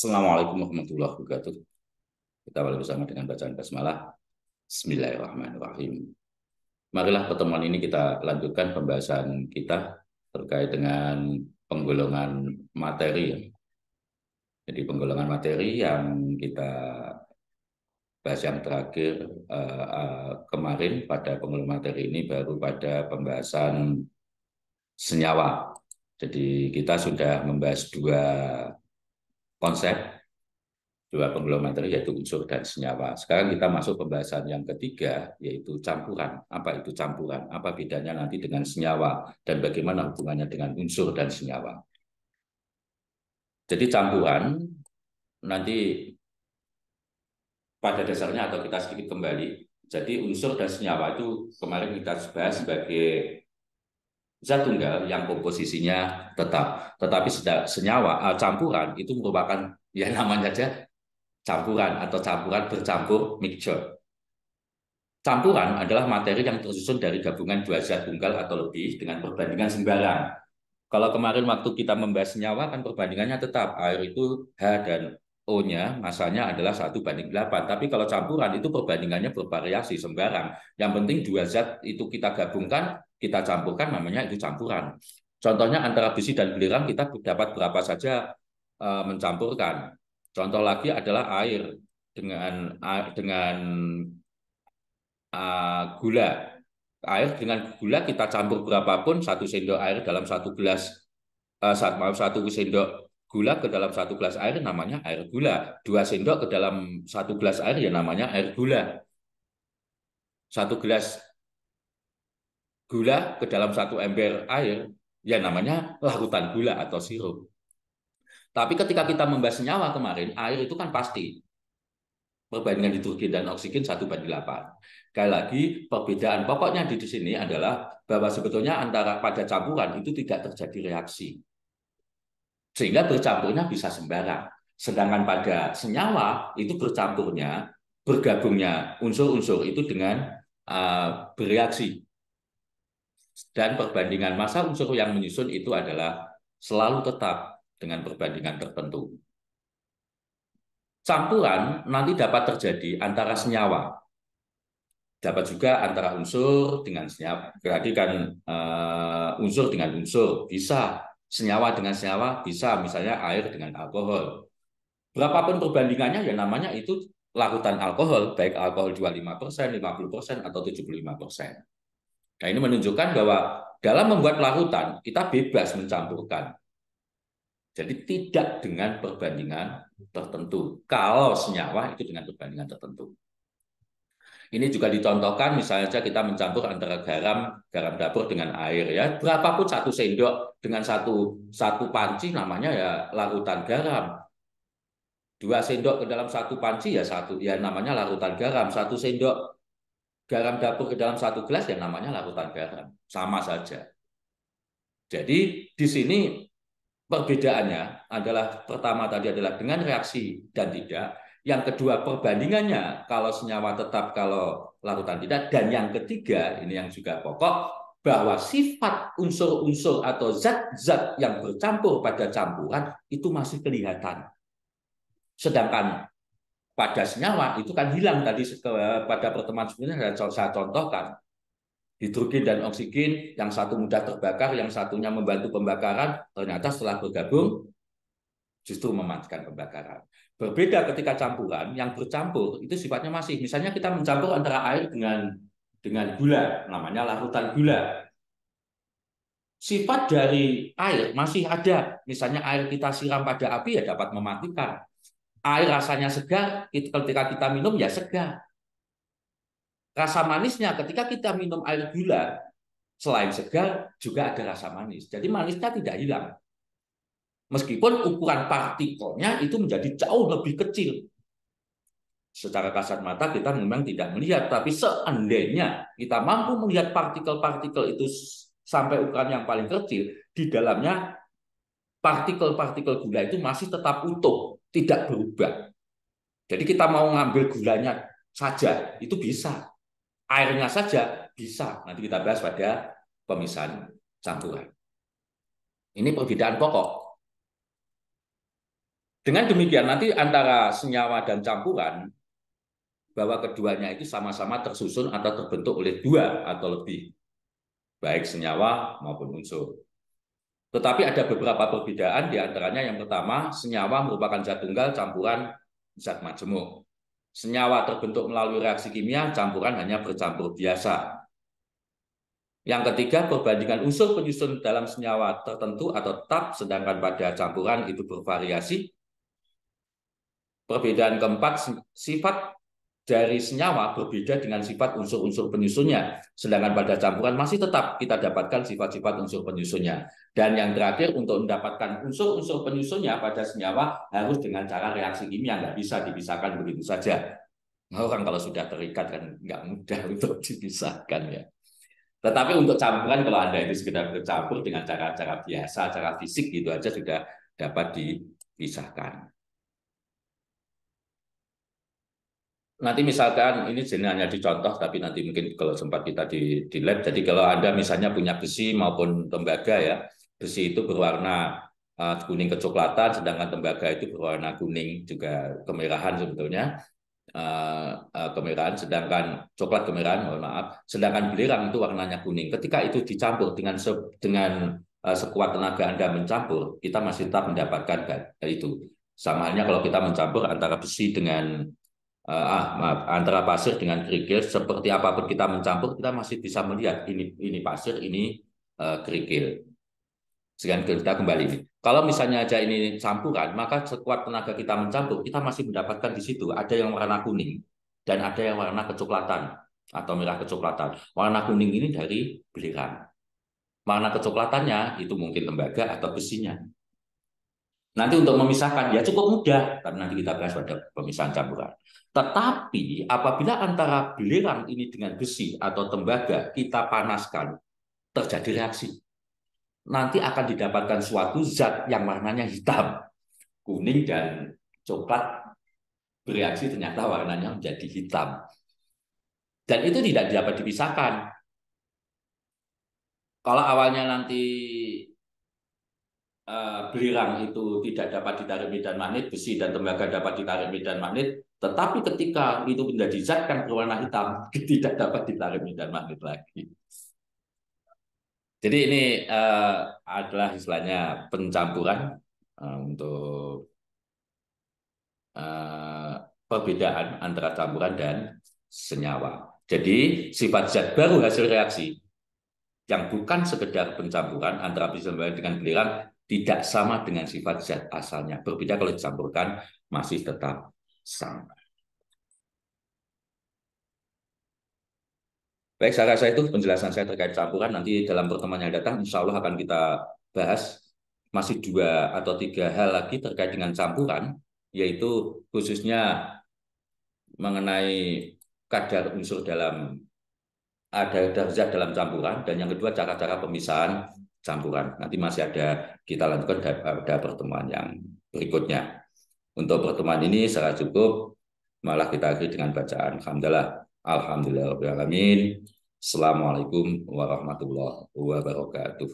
Assalamualaikum warahmatullahi wabarakatuh. Kita awali bersama dengan bacaan basmalah. Bismillahirrahmanirrahim. Marilah pertemuan ini kita lanjutkan pembahasan kita terkait dengan penggolongan materi. Jadi penggolongan materi yang kita bahas yang terakhir kemarin pada penggolongan materi ini baru pada pembahasan senyawa. Jadi kita sudah membahas konsep dua penggolongan materi yaitu unsur dan senyawa. Sekarang kita masuk pembahasan yang ketiga yaitu campuran. Apa itu campuran? Apa bedanya nanti dengan senyawa dan bagaimana hubungannya dengan unsur dan senyawa? Jadi campuran nanti pada dasarnya atau kita sedikit kembali. Jadi unsur dan senyawa itu kemarin kita bahas sebagai zat tunggal yang komposisinya tetap. Tetapi senyawa campuran itu merupakan ya namanya aja campuran atau campuran bercampur mixture. Campuran adalah materi yang tersusun dari gabungan dua zat tunggal atau lebih dengan perbandingan sembarang. Kalau kemarin waktu kita membahas senyawa kan perbandingannya tetap air itu H dan O-nya masanya adalah 1:8. Tapi kalau campuran itu perbandingannya bervariasi sembarang. Yang penting dua zat itu kita gabungkan, kita campurkan namanya itu campuran. Contohnya antara besi dan belerang kita dapat berapa saja mencampurkan. Contoh lagi adalah air dengan gula. Air dengan gula kita campur berapapun, 1 sendok air dalam 1 gelas, satu sendok gula ke dalam 1 gelas air namanya air gula. 2 sendok ke dalam 1 gelas air ya namanya air gula. 1 gelas gula ke dalam 1 ember air ya namanya larutan gula atau sirup. Tapi ketika kita membahas senyawa kemarin, air itu kan pasti. Perbandingan hidrogen dan oksigen 1:8. Sekali lagi, perbedaan pokoknya di sini adalah bahwa sebetulnya antara pada campuran itu tidak terjadi reaksi. Sehingga bercampurnya bisa sembarang. Sedangkan pada senyawa itu bercampurnya, bergabungnya unsur-unsur itu dengan bereaksi. Dan perbandingan massa unsur yang menyusun itu adalah selalu tetap dengan perbandingan tertentu. Campuran nanti dapat terjadi antara senyawa, dapat juga antara unsur dengan senyawa. Berarti kan unsur dengan unsur bisa, senyawa dengan senyawa bisa, misalnya air dengan alkohol. Berapapun perbandingannya ya namanya itu larutan alkohol, baik alkohol 25%, 50% atau 75%. Nah, ini menunjukkan bahwa dalam membuat larutan kita bebas mencampurkan. Jadi tidak dengan perbandingan tertentu. Kalau senyawa itu dengan perbandingan tertentu. Ini juga dicontohkan misalnya saja kita mencampur antara garam dapur dengan air ya. Berapapun 1 sendok dengan satu panci namanya ya larutan garam. 2 sendok ke dalam 1 panci ya namanya larutan garam. 1 sendok garam dapur ke dalam 1 gelas ya namanya larutan garam. Sama saja. Jadi di sini perbedaannya adalah pertama tadi adalah dengan reaksi dan tidak. Yang kedua perbandingannya kalau senyawa tetap kalau larutan tidak. Dan yang ketiga ini yang juga pokok bahwa sifat unsur-unsur atau zat-zat yang bercampur pada campuran itu masih kelihatan. Sedangkan pada senyawa itu kan hilang tadi pada pertemuan sebelumnya saya contohkan. Hidrogen dan oksigen, yang satu mudah terbakar, yang satunya membantu pembakaran, ternyata setelah bergabung justru mematikan pembakaran. Berbeda ketika campuran, yang bercampur itu sifatnya masih. Misalnya kita mencampur antara air dengan gula, namanya larutan gula. Sifat dari air masih ada. Misalnya air kita siram pada api ya dapat mematikan. Air rasanya segar, ketika kita minum ya segar. Rasa manisnya ketika kita minum air gula, selain segar juga ada rasa manis. Jadi manisnya tidak hilang. Meskipun ukuran partikelnya itu menjadi jauh lebih kecil. Secara kasat mata kita memang tidak melihat, tapi seandainya kita mampu melihat partikel-partikel itu sampai ukuran yang paling kecil, di dalamnya partikel-partikel gula itu masih tetap utuh, tidak berubah. Jadi kita mau ngambil gulanya saja, itu bisa. Airnya saja bisa. Nanti kita bahas pada pemisahan campuran. Ini perbedaan pokok. Dengan demikian nanti antara senyawa dan campuran bahwa keduanya itu sama-sama tersusun atau terbentuk oleh dua atau lebih, baik senyawa maupun unsur. Tetapi ada beberapa perbedaan, di antaranya yang pertama, senyawa merupakan zat tunggal, campuran zat majemuk. Senyawa terbentuk melalui reaksi kimia, campuran hanya bercampur biasa. Yang ketiga, perbandingan unsur penyusun dalam senyawa tertentu atau tetap, sedangkan pada campuran itu bervariasi. Perbedaan keempat, sifat dari senyawa berbeda dengan sifat unsur-unsur penyusunnya, sedangkan pada campuran masih tetap kita dapatkan sifat-sifat unsur penyusunnya. Dan yang terakhir, untuk mendapatkan unsur-unsur penyusunnya pada senyawa harus dengan cara reaksi kimia, nggak bisa dipisahkan begitu saja. Orang kalau sudah terikat kan nggak mudah untuk dipisahkan ya. Tetapi untuk campuran, kalau Anda itu sekedar bercampur dengan cara-cara biasa, cara fisik gitu aja sudah dapat dipisahkan. Nanti misalkan ini hanya dicontoh, tapi nanti mungkin kalau sempat kita di lab. Jadi kalau Anda misalnya punya besi maupun tembaga ya, besi itu berwarna kuning kecoklatan, sedangkan tembaga itu berwarna kuning juga kemerahan sebetulnya, kemerahan, sedangkan coklat kemerahan, mohon maaf, sedangkan belerang itu warnanya kuning. Ketika itu dicampur dengan sekuat tenaga Anda mencampur, kita masih tetap mendapatkan itu. Sama halnya kalau kita mencampur antara besi dengan maaf, antara pasir dengan kerikil, seperti apapun kita mencampur, kita masih bisa melihat ini pasir, ini kerikil. Sekian kita kembali. Kalau misalnya aja ini campuran, maka sekuat tenaga kita mencampur, kita masih mendapatkan di situ ada yang warna kuning dan ada yang warna kecoklatan atau merah kecoklatan. Warna kuning ini dari belerang. Warna kecoklatannya itu mungkin tembaga atau besinya. Nanti untuk memisahkan ya cukup mudah, tapi nanti kita bahas pada pemisahan campuran. Tetapi apabila antara belerang ini dengan besi atau tembaga kita panaskan, terjadi reaksi. Nanti akan didapatkan suatu zat yang warnanya hitam, kuning dan coklat bereaksi ternyata warnanya menjadi hitam. Dan itu tidak dapat dipisahkan. Kalau awalnya nanti belerang itu tidak dapat ditarik medan magnet, besi dan tembaga dapat ditarik medan magnet, tetapi ketika itu menjadi zat kan berwarna hitam, tidak dapat ditarik medan magnet lagi. Jadi ini adalah istilahnya pencampuran untuk perbedaan antara campuran dan senyawa. Jadi sifat zat baru hasil reaksi yang bukan sekedar pencampuran antara besi dengan belerang tidak sama dengan sifat zat asalnya. Berbeda kalau dicampurkan masih tetap sama. Baik, saya rasa itu penjelasan saya terkait campuran. Nanti dalam pertemuan yang datang, insya Allah akan kita bahas masih 2 atau 3 hal lagi terkait dengan campuran, yaitu khususnya mengenai kadar unsur dalam ada zat dalam campuran, dan yang kedua cara-cara pemisahan campuran. Nanti masih ada kita lanjutkan pada pertemuan yang berikutnya. Untuk pertemuan ini secara cukup, malah kita akhiri dengan bacaan Alhamdulillah. Alhamdulillahirabbil alamin. Assalamualaikum warahmatullahi wabarakatuh.